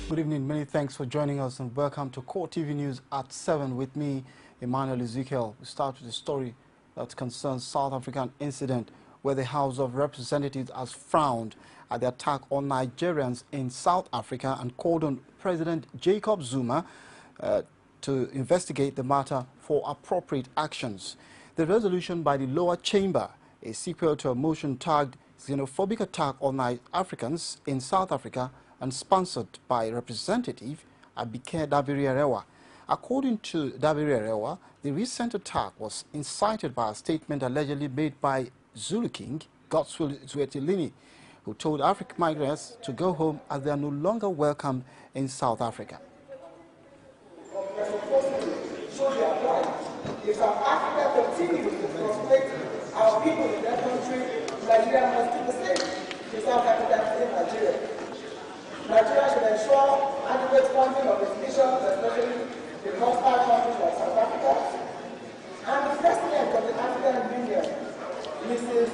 Good evening. Many thanks for joining us and welcome to CoreTV News at 7 with me, Emmanuel Ezekiel. We start with a story that concerns South African incident where the House of Representatives has frowned at the attack on Nigerians in South Africa and called on President Jacob Zuma to investigate the matter for appropriate actions. The resolution by the lower chamber, a sequel to a motion tagged xenophobic attack on Africans in South Africa and sponsored by Representative Abike Dabiri-Arewa. According to Dabiri-Arewa, the recent attack was incited by a statement allegedly made by Zulu King Godswill Zwelithini, who told African migrants to go home as they are no longer welcome in South Africa. If South Africa continues to frustrate our people in that country, Nigeria must do the same. If South Africa is Nigeria. Nigeria should ensure adequate funding of its missions, especially in hostile countries like South Africa. And the President of the African Union, Mrs.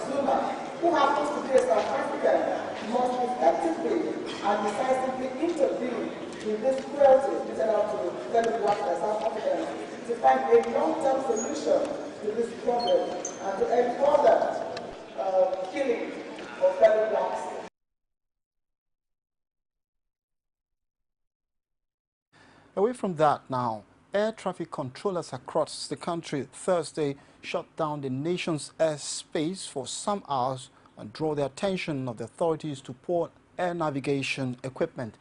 Zuma, who happens to be a South African, must effectively and decisively intervene in this cruelty meted out to fellow blacks and South Africans to find a long-term solution to this problem and to end further killing of fellow blacks. Away from that now, air traffic controllers across the country Thursday shut down the nation's airspace for some hours and draw the attention of the authorities to poor air navigation equipment.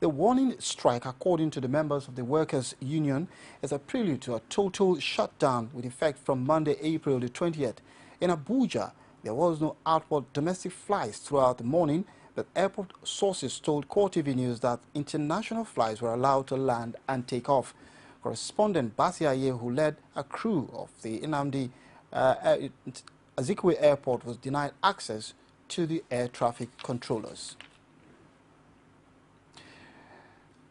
The warning strike, according to the members of the Workers' Union, is a prelude to a total shutdown with effect from Monday, April the 20th. In Abuja, there was no outward domestic flights throughout the morning, but airport sources told CoreTV News that international flights were allowed to land and take off. Correspondent Basiaye, who led a crew of the Nnamdi Azikiwe Airport, was denied access to the air traffic controllers.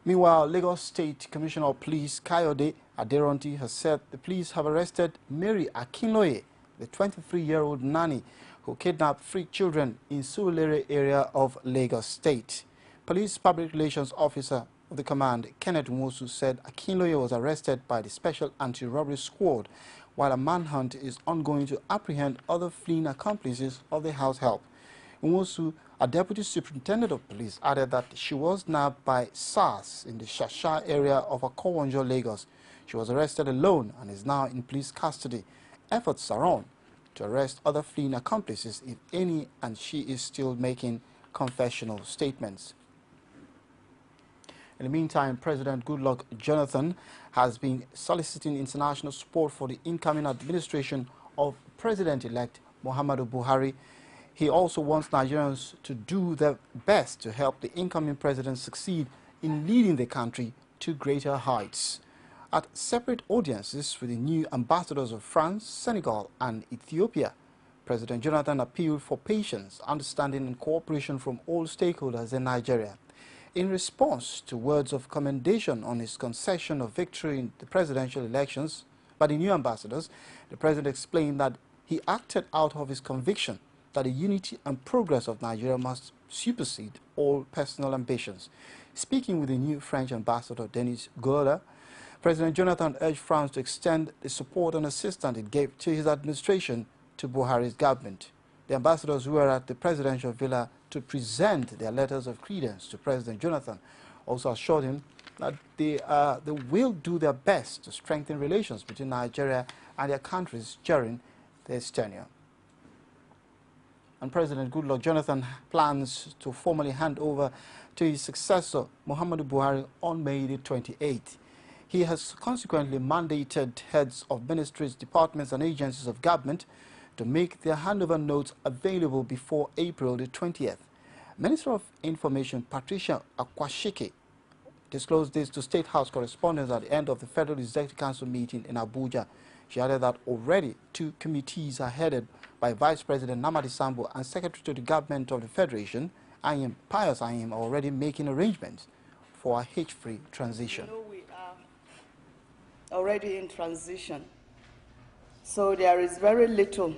Meanwhile, Lagos State Commissioner of Police Kayode Aderonti has said the police have arrested Mary Akinloye, the 23-year-old nanny who kidnapped 3 children in Surulere area of Lagos State. Police Public Relations Officer of the command, Kenneth Nwosu, said Akinloye was arrested by the Special Anti-Robbery Squad while a manhunt is ongoing to apprehend other fleeing accomplices of the house help. Nwosu, a deputy superintendent of police, added that she was nabbed by SARS in the Shasha area of Akowonjo, Lagos. She was arrested alone and is now in police custody. Efforts are on to arrest other fleeing accomplices, if any, and she is still making confessional statements. In the meantime, President Goodluck Jonathan has been soliciting international support for the incoming administration of President-elect Muhammadu Buhari. He also wants Nigerians to do their best to help the incoming president succeed in leading the country to greater heights. At separate audiences with the new ambassadors of France, Senegal and Ethiopia, President Jonathan appealed for patience, understanding and cooperation from all stakeholders in Nigeria. In response to words of commendation on his concession of victory in the presidential elections by the new ambassadors, the president explained that he acted out of his conviction that the unity and progress of Nigeria must supersede all personal ambitions. Speaking with the new French ambassador, Denis Gola, President Jonathan urged France to extend the support and assistance it gave to his administration to Buhari's government. The ambassadors who were at the presidential villa to present their letters of credence to President Jonathan also assured him that they will do their best to strengthen relations between Nigeria and their countries during their tenure. And President Goodluck Jonathan plans to formally hand over to his successor, Muhammadu Buhari, on May the 28th. He has consequently mandated heads of ministries, departments and agencies of government to make their handover notes available before April the 20th. Minister of Information Patricia Akwashike disclosed this to State House correspondents at the end of the Federal Executive Council meeting in Abuja. She added that already 2 committees are headed by Vice President Namadi Sambo and Secretary to the Government of the Federation, Ayim Pius Ayim, are already making arrangements for a hitch-free transition. You know, we are already in transition, so there is very little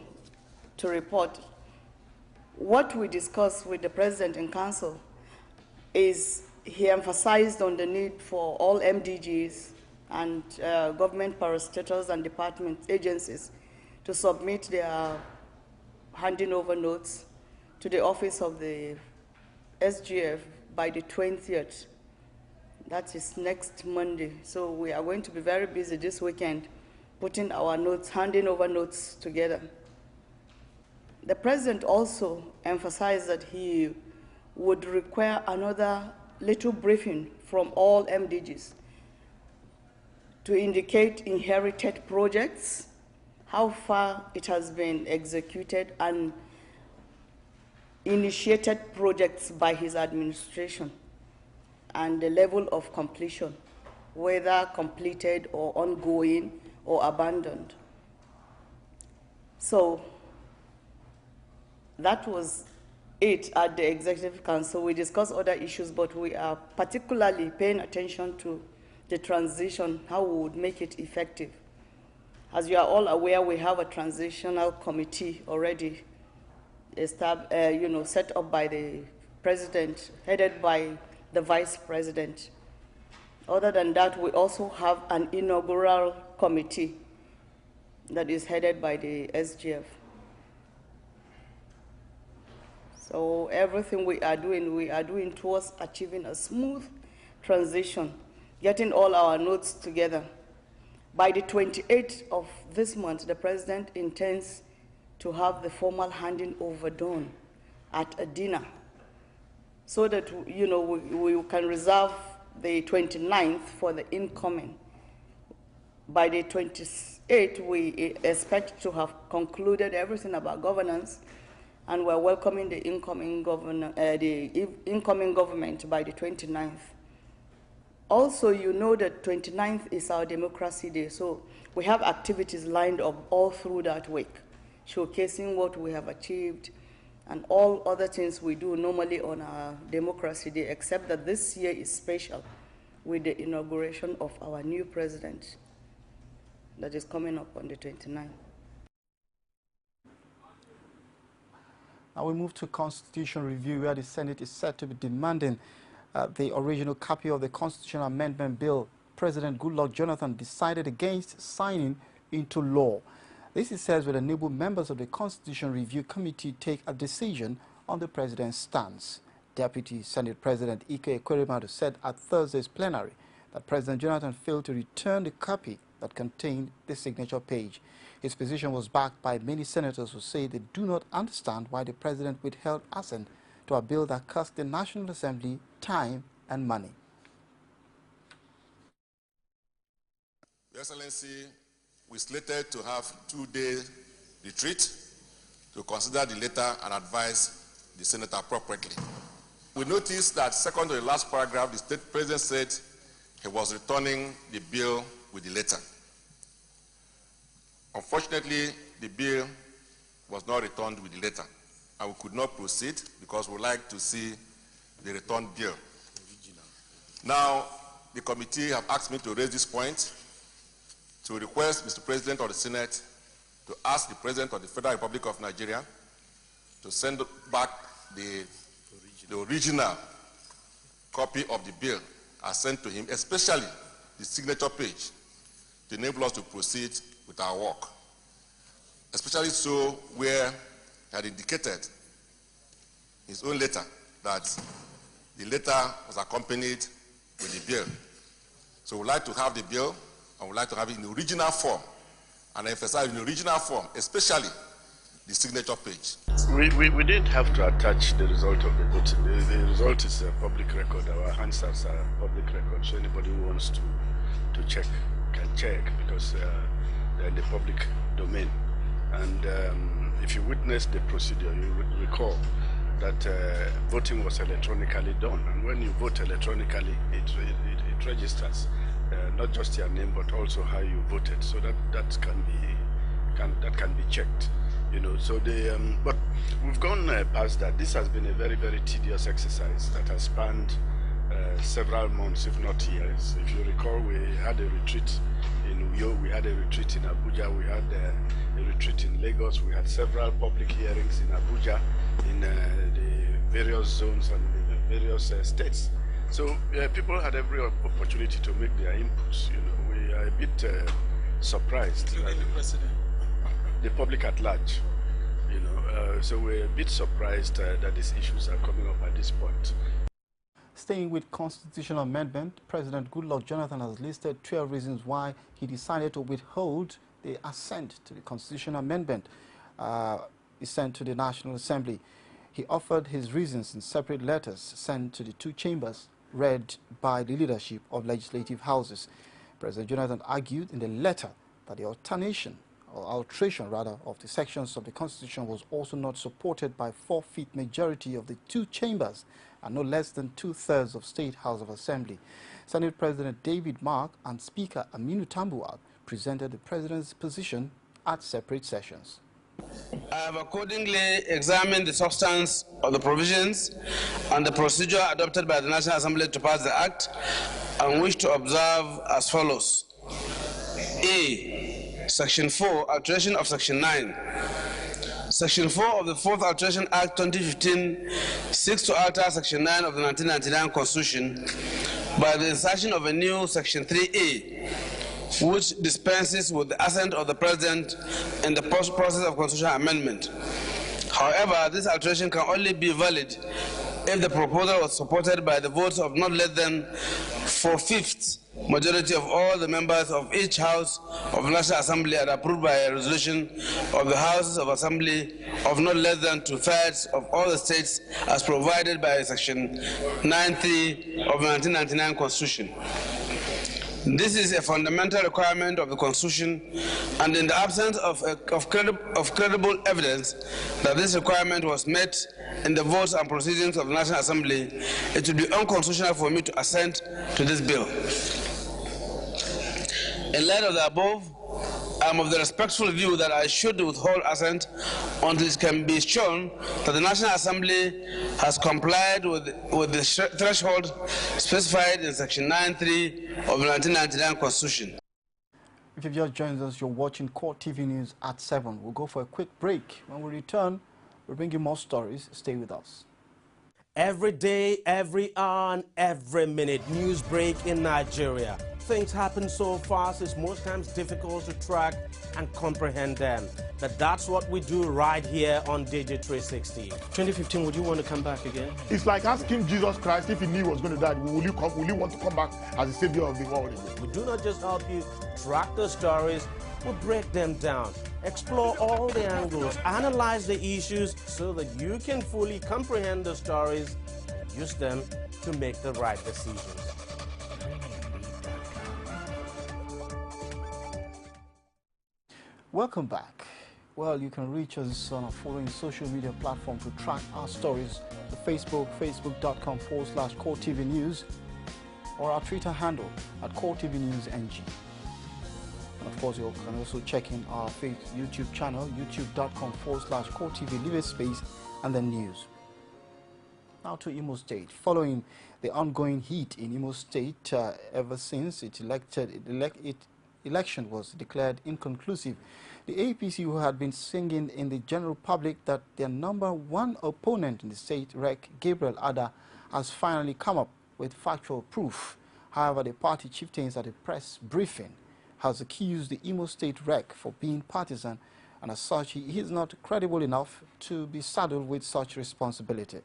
to report. What we discussed with the President in Council is he emphasized on the need for all MDGs and government parastatals and department agencies to submit their handing over notes to the office of the SGF by the 20th. That is next Monday. So we are going to be very busy this weekend putting our notes, handing over notes together. The president also emphasized that he would require another little briefing from all MDGs to indicate inherited projects, how far it has been executed, and initiated projects by his administration, and the level of completion, whether completed or ongoing or abandoned. So that was it at the Executive Council. We discussed other issues, but we are particularly paying attention to the transition, how we would make it effective. As you are all aware, we have a transitional committee already set up by the president, headed by the vice president. Other than that, we also have an inaugural committee that is headed by the SGF. So everything we are doing towards achieving a smooth transition, getting all our notes together. By the 28th of this month, the president intends to have the formal handing over done at a dinner, so that we can reserve the 29th for the incoming. By the 28th, we expect to have concluded everything about governance, and we're welcoming the incoming government by the 29th. Also, you know that 29th is our Democracy Day, so we have activities lined up all through that week, showcasing what we have achieved and all other things we do normally on our Democracy Day, except that this year is special with the inauguration of our new president that is coming up on the 29th. Now we move to Constitution Review, where the Senate is said to be demanding the original copy of the Constitutional Amendment Bill President Goodluck Jonathan decided against signing into law. This, it says, will enable members of the Constitution Review Committee take a decision on the president's stance. Deputy Senate President Ike Ekweremadu said at Thursday's plenary that President Jonathan failed to return the copy that contained the signature page. His position was backed by many senators who say they do not understand why the president withheld assent to a bill that cost the National Assembly time and money. Your Excellency, we slated to have 2-day retreat to consider the letter and advise the Senate appropriately. We noticed that second to the last paragraph, the State President said he was returning the bill with the letter. Unfortunately, the bill was not returned with the letter, and we could not proceed because we would like to see the returned bill. Now, the committee have asked me to raise this point to request Mr. President of the Senate to ask the President of the Federal Republic of Nigeria to send back the original copy of the bill as sent to him, especially the signature page, to enable us to proceed with our work. Especially so where he had indicated his own letter that the letter was accompanied with the bill. So we'd like to have the bill, and we'd like to have it in the original form, and emphasize in the original form, especially the signature page. We didn't have to attach the result of the voting. The result is a public record. Our answers are public record, so anybody who wants to check can check, because they're in the public domain. And if you witnessed the procedure, you would recall that voting was electronically done. And when you vote electronically, it registers not just your name, but also how you voted. So that can be checked. So but we've gone past that. This has been a very, very tedious exercise that has spanned several months, if not years. If you recall, we had a retreat in Uyo, we had a retreat in Abuja, we had a retreat in Lagos, we had several public hearings in Abuja, in the various zones and the various states. So people had every opportunity to make their inputs. We are a bit surprised. Including the president. The public at large. So we're a bit surprised that these issues are coming up at this point. Staying with constitutional amendment, President Goodluck Jonathan has listed 12 reasons why he decided to withhold the assent to the constitutional amendment he sent to the National Assembly. He offered his reasons in separate letters sent to the two chambers, read by the leadership of legislative houses. President Jonathan argued in the letter that the alteration of the sections of the Constitution was also not supported by 4/5 majority of the two chambers and no less than 2/3 of State House of Assembly. Senate President David Mark and Speaker Aminu Tambuwal presented the President's position at separate sessions. I have accordingly examined the substance of the provisions and the procedure adopted by the National Assembly to pass the Act and wish to observe as follows. A. Section 4, alteration of Section 9. Section 4 of the 4th Alteration Act 2015 seeks to alter Section 9 of the 1999 Constitution by the insertion of a new Section 3A, which dispenses with the assent of the President in the process of constitutional amendment. However, this alteration can only be valid if the proposal was supported by the votes of not less than 4/5 majority of all the members of each House of the National Assembly and approved by a resolution of the Houses of Assembly of not less than 2/3 of all the states as provided by Section 9(3) of the 1999 Constitution. This is a fundamental requirement of the Constitution, and in the absence of credible evidence that this requirement was met in the votes and proceedings of the National Assembly, it will be unconstitutional for me to assent to this bill. In light of the above, I am of the respectful view that I should withhold assent until it can be shown that the National Assembly has complied with the threshold specified in Section 9(3) of the 1999 Constitution. If you've just joined us, you're watching CoreTV News at 7. We'll go for a quick break. When we return, we'll bring you more stories. Stay with us. Every day, every hour, and every minute, news break in Nigeria. Things happen so fast, it's most times difficult to track and comprehend them. But that's what we do right here on DJ360. 2015, would you want to come back again? It's like asking Jesus Christ if he knew he was going to die, will you want to come back as the savior of the world again? We do not just help you track the stories, we break them down, explore all the angles, analyze the issues so that you can fully comprehend the stories and use them to make the right decisions. Welcome back. Well, you can reach us on our following social media platform to track our stories: the Facebook, facebook.com/CoreTV News, or our Twitter handle at CoreTV News NG. And of course, you can also check in our YouTube channel, youtube.com/CoreTV, leave a space, and then news. Now to Imo State. Following the ongoing heat in Imo State ever since election was declared inconclusive, the APC, who had been singing in the general public that their #1 opponent in the state, Rec. Gabriel Ada, has finally come up with factual proof. However, the party chieftains at a press briefing has accused the Imo State Rec for being partisan, and as such, he is not credible enough to be saddled with such responsibility.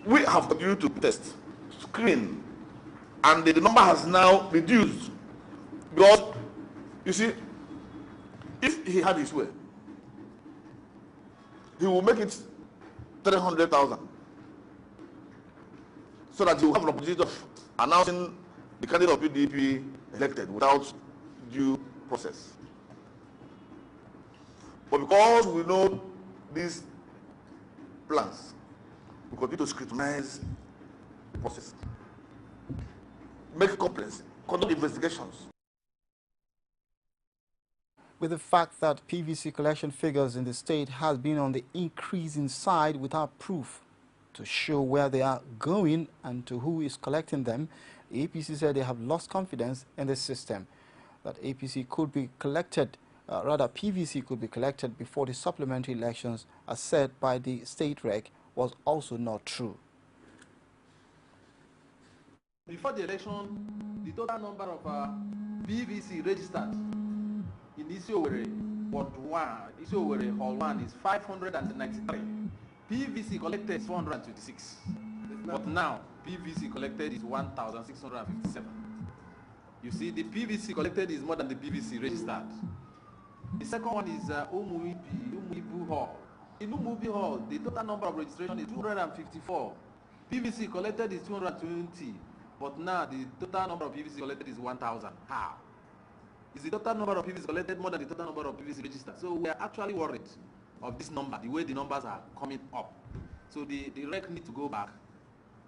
We have continued to test, screen, and the number has now reduced. Because, you see, if he had his way, he will make it 300,000. So that he will have an opportunity of announcing the candidate of PDP elected without due process. But because we know these plans, we continue to scrutinize the process, make complaints, conduct investigations. With the fact that PVC collection figures in the state has been on the increasing side without proof to show where they are going and to who is collecting them, the APC said they have lost confidence in the system. That PVC could be collected before the supplementary elections, as said by the state rec was also not true. Before the election, the total number of PVC registered in Isiowere Ward 1, Isiowere Hall 1 is 593. PVC collected is 426. But now, PVC collected is 1,657. You see, the PVC collected is more than the PVC registered. The second one is Umuibu Hall. In Umuibu Hall, the total number of registration is 254. PVC collected is 220. But now the total number of PVC collected is 1,000. How? Is the total number of PVC collected more than the total number of PVC registered? So we are actually worried of this number, the way the numbers are coming up. So the REC need to go back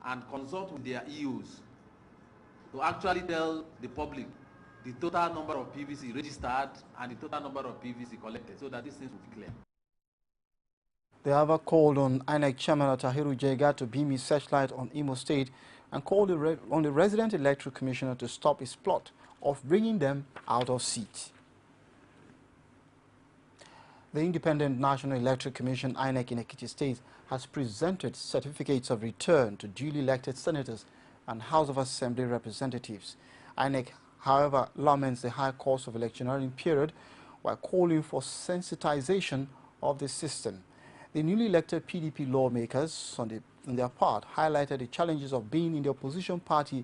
and consult with their EUs to actually tell the public the total number of PVC registered and the total number of PVC collected, so that these things will be clear. They have called on INEC Chairman Tahiru Jega to beam his searchlight on Imo State and called on the resident electoral commissioner to stop his plot of bringing them out of seat. The Independent National Electoral Commission, INEC in Ekiti State, has presented certificates of return to duly elected senators and House of Assembly representatives. INEC, however, laments the high cost of electioneering period while calling for sensitization of the system. The newly elected PDP lawmakers, on their part, highlighted the challenges of being in the opposition party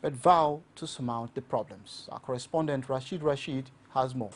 but vow to surmount the problems. Our correspondent Rashid has more.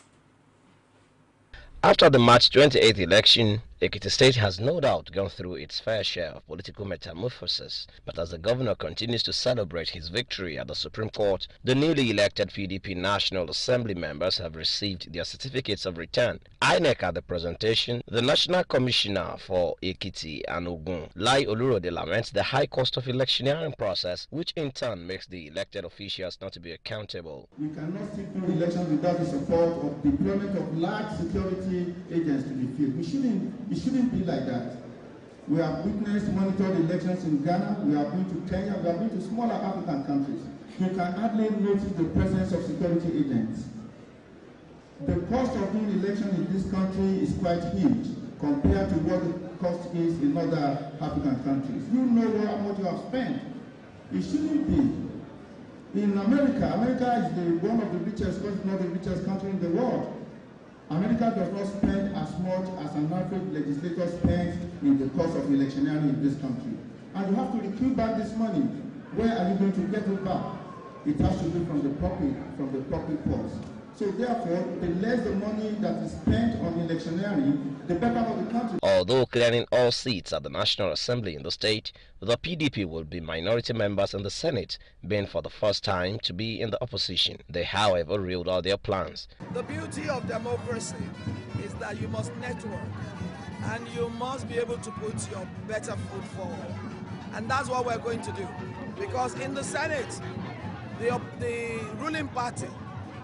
After the March 28th election, Ekiti State has no doubt gone through its fair share of political metamorphosis, but as the governor continues to celebrate his victory at the Supreme Court, the newly elected PDP National Assembly members have received their certificates of return. INEC at the presentation, the National Commissioner for Ekiti and Ogun, Lai Olurode, laments the high cost of electioneering process, which in turn makes the elected officials not to be accountable. We cannot sit through elections without the support of deployment of large security agents to the field. It shouldn't be like that. We have witnessed monitored elections in Ghana, we have been to Kenya, we have been to smaller African countries. You can hardly notice the presence of security agents. The cost of doing election in this country is quite huge compared to what the cost is in other African countries. You know how much you have spent. It shouldn't be. In America, America is one of the richest, if not the richest country in the world. America does not spend as much as an average legislator spends in the course of electioneering in this country. And you have to recoup back this money. Where are you going to get it back? It has to be from the public purse. So therefore, the less the money that is spent on electioneering, the better for the country. Although clearing all seats at the National Assembly in the state, the PDP will be minority members in the Senate, being for the first time to be in the opposition. They, however, reeled out their plans. The beauty of democracy is that you must network and you must be able to put your better foot forward. And that's what we're going to do. Because in the Senate, the ruling party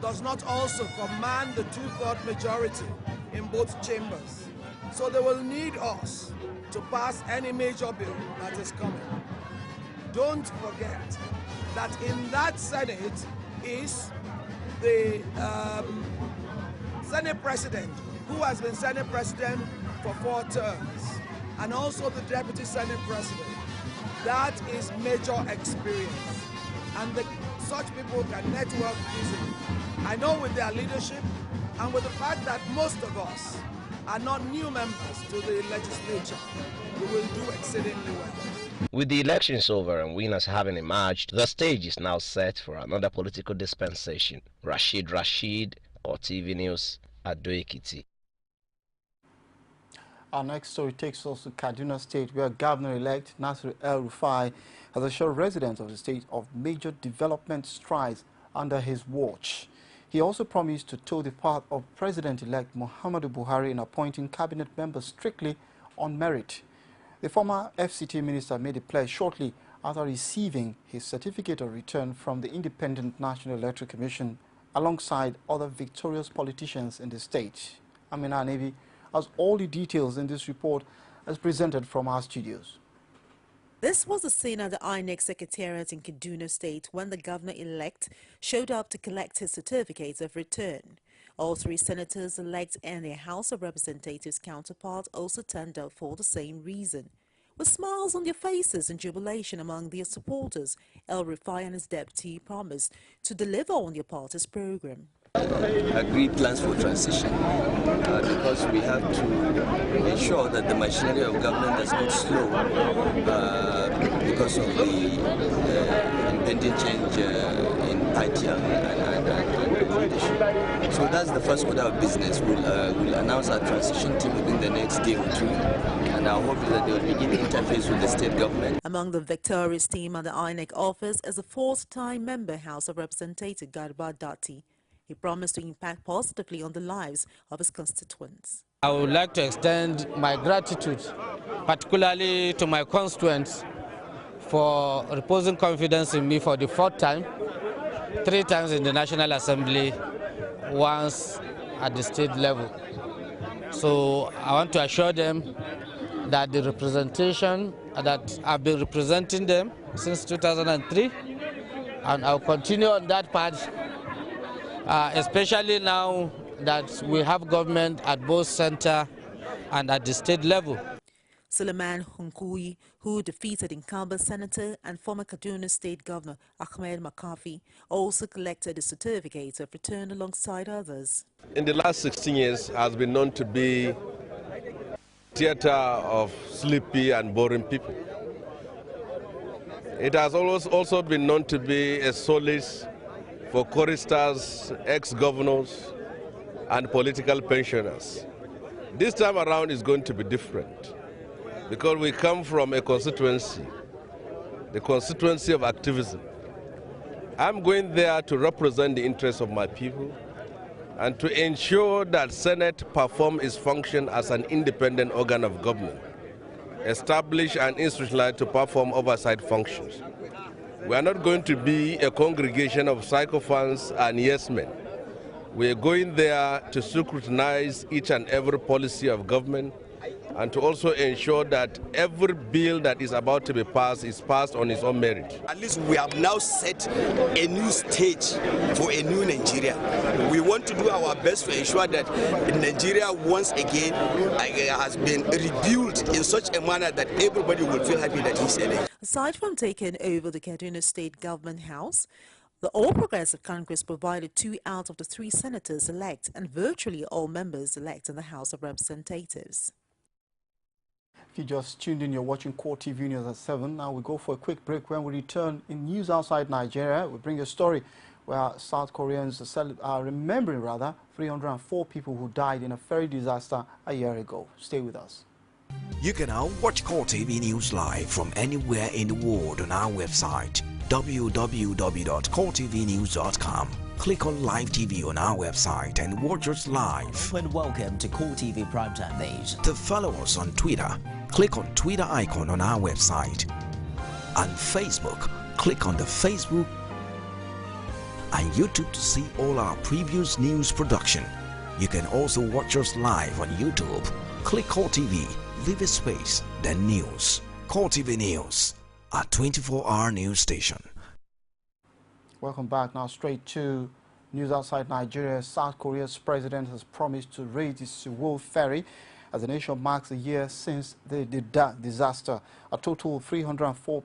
does not also command the two-thirds majority in both chambers. So they will need us to pass any major bill that is coming. Don't forget that in that Senate is the Senate President, who has been Senate President for 4 terms, and also the Deputy Senate President. That is major experience. And such people can network easily. I know with their leadership and with the fact that most of us are not new members to the legislature, we will do exceedingly well. With the elections over and winners having emerged, the stage is now set for another political dispensation. Rashid, CoreTV News, Ado Ekiti. Our next story takes us to Kano State, where Governor-elect Nasir El-Rufai has assured residents of the state of major development strides under his watch. He also promised to toe the path of President-elect Muhammadu Buhari in appointing cabinet members strictly on merit. The former FCT minister made a pledge shortly after receiving his certificate of return from the Independent National Electoral Commission alongside other victorious politicians in the state. Amina Nevi has all the details in this report as presented from our studios. This was the scene at the INEC Secretariat in Kano State when the governor-elect showed up to collect his certificates of return. All 3 senators-elect and their House of Representatives counterparts also turned up for the same reason. With smiles on their faces and jubilation among their supporters, El Rufai and his deputy promised to deliver on their party's program. Agreed plans for transition because we have to ensure that the machinery of government does not slow because of the impending change in party and politician. So that's the first order of business. We'll announce our transition team within the next day or two, and our hope is that they will begin to interface with the state government. Among the victorious team at the INEC office is a fourth-time member House of Representative Garba Dati. He promised to impact positively on the lives of his constituents. I would like to extend my gratitude, particularly to my constituents, for reposing confidence in me for the fourth time, 3 times in the National Assembly, once at the state level. So I want to assure them that the representation that I've been representing them since 2003, and I'll continue on that path. Especially now that we have government at both center and at the state level. Suleiman Hunkui, who defeated incumbent senator and former Kano State Governor Ahmed Makafi, also collected the certificate of return alongside others. In the last 16 years has been known to be theater of sleepy and boring people. It has also been known to be a solace for choristers, ex-governors, and political pensioners. This time around is going to be different because we come from a constituency, the constituency of activism. I'm going there to represent the interests of my people and to ensure that Senate perform its function as an independent organ of government, established and institutionalized to perform oversight functions. We are not going to be a congregation of sycophants and yes-men. We are going there to scrutinize each and every policy of government and to also ensure that every bill that is about to be passed is passed on its own merit. At least we have now set a new stage for a new Nigeria. We want to do our best to ensure that Nigeria once again has been rebuilt in such a manner that everybody will feel happy that he's in it. Aside from taking over the Kano State Government House, the All Progressive Congress provided 2 out of the 3 senators elect and virtually all members elect in the House of Representatives. If you just tuned in, you're watching CoreTV News at 7. Now we go for a quick break. When we return in news outside Nigeria, we bring a story where South Koreans are remembering 304 people who died in a ferry disaster a year ago. Stay with us. You can now watch CoreTV News live from anywhere in the world on our website www.coretvnews.com. Click on Live TV on our website and watch us live. And welcome to CoreTV Primetime News. To follow us on Twitter, click on Twitter icon on our website. On Facebook, click on the Facebook and YouTube to see all our previous news production. You can also watch us live on YouTube. Click CoreTV, leave a space, then news. CoreTV News, a 24-hour news station. Welcome back. Now straight to news outside Nigeria. South Korea's president has promised to raise the Sewol ferry as the nation marks a year since the disaster. A total of 304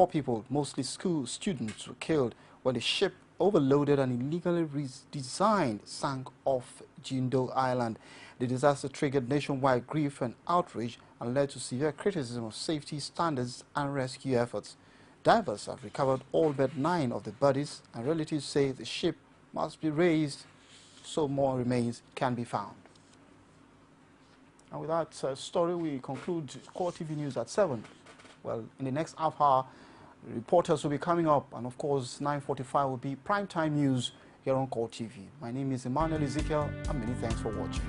people, mostly school students, were killed when the ship, overloaded and illegally redesigned, sank off Jindo Island. The disaster triggered nationwide grief and outrage and led to severe criticism of safety standards and rescue efforts. Divers have recovered all but 9 of the bodies, and relatives say the ship must be raised so more remains can be found. And with that story, we conclude CoreTV News at 7. Well, in the next half hour, reporters will be coming up, and of course, 9:45 will be primetime news here on CoreTV. My name is Emmanuel Ezekiel, and many thanks for watching.